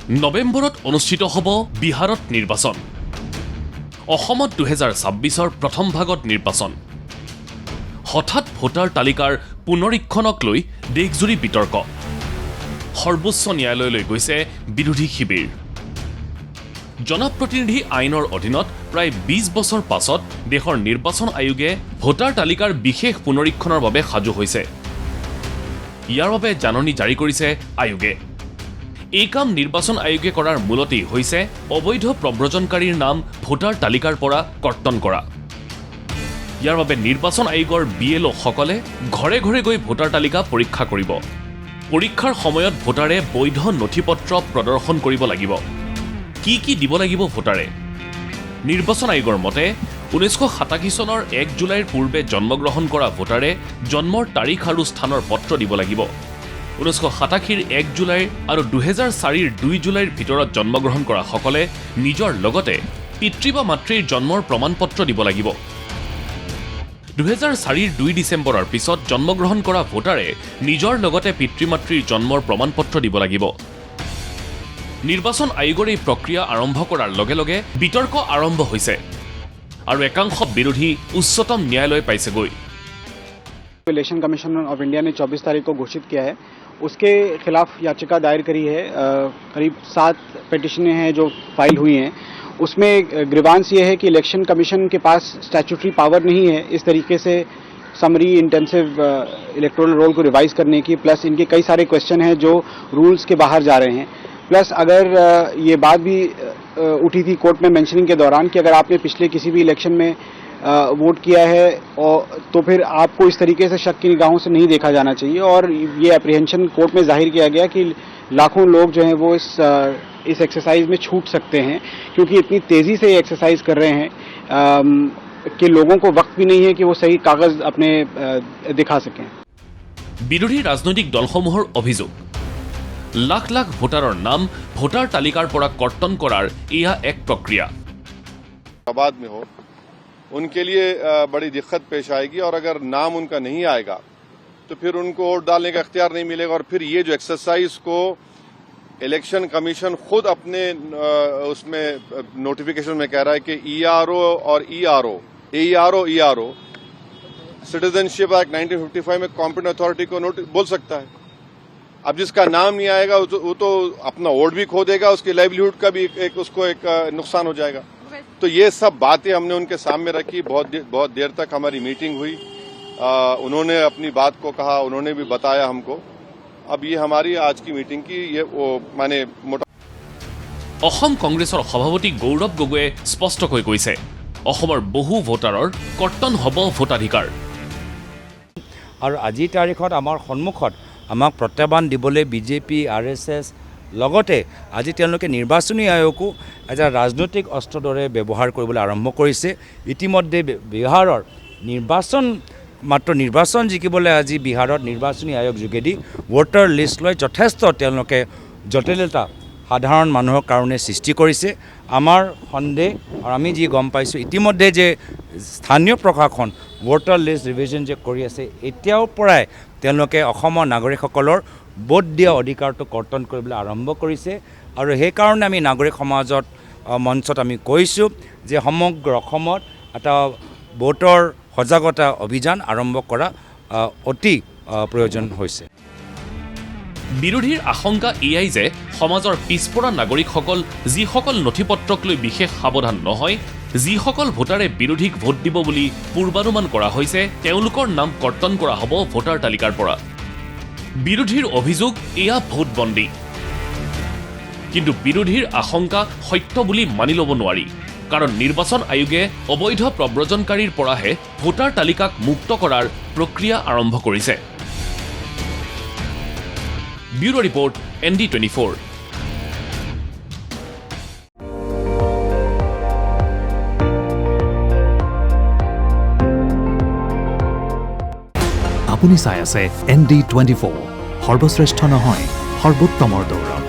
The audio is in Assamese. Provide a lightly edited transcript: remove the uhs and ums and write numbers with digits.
নৱেম্বৰত অনুষ্ঠিত হ'ব বিহাৰত নিৰ্বাচন। অসমত 2026ৰ প্ৰথম ভাগত নিৰ্বাচন। হঠাৎ ভোটাৰ তালিকাৰ পুনৰীক্ষণক লৈ দেশজুৰি বিতৰ্ক। সৰ্বোচ্চ ন্যায়ালয়লৈ গৈছে বিৰোধী শিবিৰ। জনপ্ৰতিনিধি আইনৰ অধীনত প্ৰায় 20 বছৰ পাছত দেশৰ নিৰ্বাচন আয়োগে ভোটাৰ তালিকাৰ বিশেষ পুনৰীক্ষণৰ বাবে সাজু হৈছে। ইয়াৰ বাবে জাননী জাৰি কৰিছে আয়োগে। এই কাম নিৰ্বাচন আয়োগে কৰাৰ মূলতেই হৈছে অবৈধ প্ৰব্ৰজনকাৰীৰ নাম ভোটাৰ তালিকাৰ পৰা কৰ্তন কৰা। ইয়াৰ বাবে নিৰ্বাচন আয়োগৰ BLO-সকলে ঘৰে ঘৰে গৈ ভোটাৰ তালিকা পৰীক্ষা কৰিব। পৰীক্ষাৰ সময়ত ভোটাৰে বৈধ নথিপত্ৰ প্ৰদৰ্শন কৰিব লাগিব। কি দিব লাগিব ভোটাৰে? নিৰ্বাচন আয়োগৰ মতে 1987 চনৰ 1 জুলাইৰ পূৰ্বে জন্মগ্ৰহণ কৰা ভোটাৰে জন্মৰ তাৰিখ আৰু স্থানৰ পত্ৰ দিব লাগিব। 1987ৰ 1 জুলাই আৰু 2004ৰ 2 জুলাইৰ ভিতৰত জন্মগ্ৰহণ কৰা সকলে নিজৰ লগতে পিতৃ বা মাতৃৰ জন্মৰ প্ৰমাণপত্ৰ দিব লাগিব। 2004ৰ 2 ডিচেম্বৰৰ পিছত জন্মগ্ৰহণ কৰা ভোটাৰে নিজৰ লগতে পিতৃ মাতৃৰ জন্মৰ প্ৰমাণপত্ৰ দিব লাগিব। নিৰ্বাচন আয়োগৰ এই প্ৰক্ৰিয়া আৰম্ভ কৰাৰ লগে লগে বিতৰ্ক আৰম্ভ হৈছে আৰু একাংশ বিৰোধী উচ্চতম ন্যায়ালয় পাইছেগৈ। इलेक्शन कमीशन ऑफ इंडिया ने 24 तारीख को घोषित किया है, उसके खिलाफ याचिका दायर करी है। करीब 7 पिटिशनें हैं जो फाइल हुई हैं। उसमें ग्रीवांस ये है कि इलेक्शन कमीशन के पास स्टैट्यूटरी पावर नहीं है इस तरीके से समरी इंटेंसिव इलेक्टोरल रोल को रिवाइज करने की। प्लस इनके कई सारे क्वेश्चन हैं जो रूल्स के बाहर जा रहे हैं। प्लस अगर ये बात भी उठी थी कोर्ट में मेंशनिंग के दौरान कि अगर आपने पिछले किसी भी इलेक्शन में वोट किया है और तो फिर आपको इस तरीके से शक की निगाहों से नहीं देखा जाना चाहिए। और ये एप्रीहेंशन कोर्ट में जाहिर किया गया कि लाखों लोग जो हैं वो इस एक्सरसाइज में छूट सकते हैं, क्योंकि इतनी तेजी से ये एक्सरसाइज कर रहे हैं कि लोगों को वक्त भी नहीं है कि वो सही कागज अपने दिखा सकें। বিৰোধী ৰাজনৈতিক দলসমূহৰ অভিযোগ, লাখ লাখ ভোটাৰৰ নাম ভোটাৰ তালিকাৰ পৰা কৰ্তন কৰাৰ এয়া এক প্ৰক্ৰিয়া। आबाद में हो उनके लिए बड़ी दिक्कत पेश आएगी और अगर नाम उनका नहीं आएगा तो फिर उनको वोट डालने का इख्तियार नहीं मिलेगा। और फिर ये जो एक्सरसाइज को इलेक्शन कमीशन खुद अपने उसमें नोटिफिकेशन में कह रहा है कि ERO और ERO सिटीजनशिप एक्ट 1955 में कॉम्पिटेंट अथॉरिटी को बोल सकता है। अब जिसका नाम नहीं आएगा वो तो अपना वोट भी खो देगा, उसकी लाइवलीहुड का भी उसको एक नुकसान हो जाएगा। तो ये सब बातें हमने उनके सामने रखी। बहुत देर तक हमारी मीटिंग हुई। उन्होंने अपनी बात को कहा, उन्होंने भी बताया हमको। अब ये हमारी आज की मीटिंग की ये वो माने मोटा অসম কংগ্ৰেছৰ সভাপতি গৌৰৱ গগৈয়ে স্পষ্টকৈ কৈছে, অসমৰ বহু ভোটাৰৰ কৰ্তন হ'ব ভোটাধিকাৰ। আৰু আজিৰ তাৰিখত আমাৰ সন্মুখত আমাক প্ৰত্যাহ্বান দিবলৈ BJP, RSS লগতে আজি তেওঁলোকে নিৰ্বাচনী আয়োগকো এটা ৰাজনৈতিক অস্ত্ৰৰ দৰে ব্যৱহাৰ কৰিবলৈ আৰম্ভ কৰিছে। ইতিমধ্যে বিহাৰৰ নিৰ্বাচন জিকিবলৈ আজি বিহাৰত নিৰ্বাচনী আয়োগ যোগেদি ভোটাৰ লিষ্ট লৈ যথেষ্ট তেওঁলোকে জটিলতা সাধাৰণ মানুহৰ কাৰণে সৃষ্টি কৰিছে। আমাৰ সন্দেহ আৰু আমি যি গম পাইছোঁ ইতিমধ্যে যে স্থানীয় প্ৰশাসন ভোটাৰ লিষ্ট ৰিভিজন যে কৰি আছে, এতিয়াও পৰাই তেওঁলোকে অসমৰ নাগৰিকসকলৰ ভোট দিয়া অধিকাৰটো কৰ্তন কৰিবলৈ আৰম্ভ কৰিছে। আৰু সেইকাৰণে আমি নাগৰিক সমাজত মঞ্চত আমি কৈছোঁ যে সমগ্ৰ অসমত এটা ভোটৰ সজাগতা অভিযান আৰম্ভ কৰা অতি প্ৰয়োজন হৈছে। বিৰোধীৰ আশংকা এয়াই যে সমাজৰ পিছপৰা নাগৰিকসকল যিসকল নথিপত্ৰক লৈ বিশেষ সাৱধান নহয়, যিসকল ভোটাৰে বিৰোধীক ভোট দিব বুলি পূৰ্বানুমান কৰা হৈছে, তেওঁলোকৰ নাম কৰ্তন কৰা হ'ব ভোটাৰ তালিকাৰ পৰা। বিৰোধীৰ অভিযোগ এয়া ভোটবন্দী। কিন্তু বিৰোধীৰ আশংকা সত্য বুলি মানি ল'ব নোৱাৰি, কাৰণ নিৰ্বাচন আয়োগে অবৈধ প্ৰব্ৰজনকাৰীৰ পৰাহে ভোটাৰ তালিকাক মুক্ত কৰাৰ প্ৰক্ৰিয়া আৰম্ভ কৰিছে। Bureau report, ND24। আপুনি চাই আছে ND24, সৰ্বশ্ৰেষ্ঠ নহয় সৰ্বোত্তমৰ দৌৰ।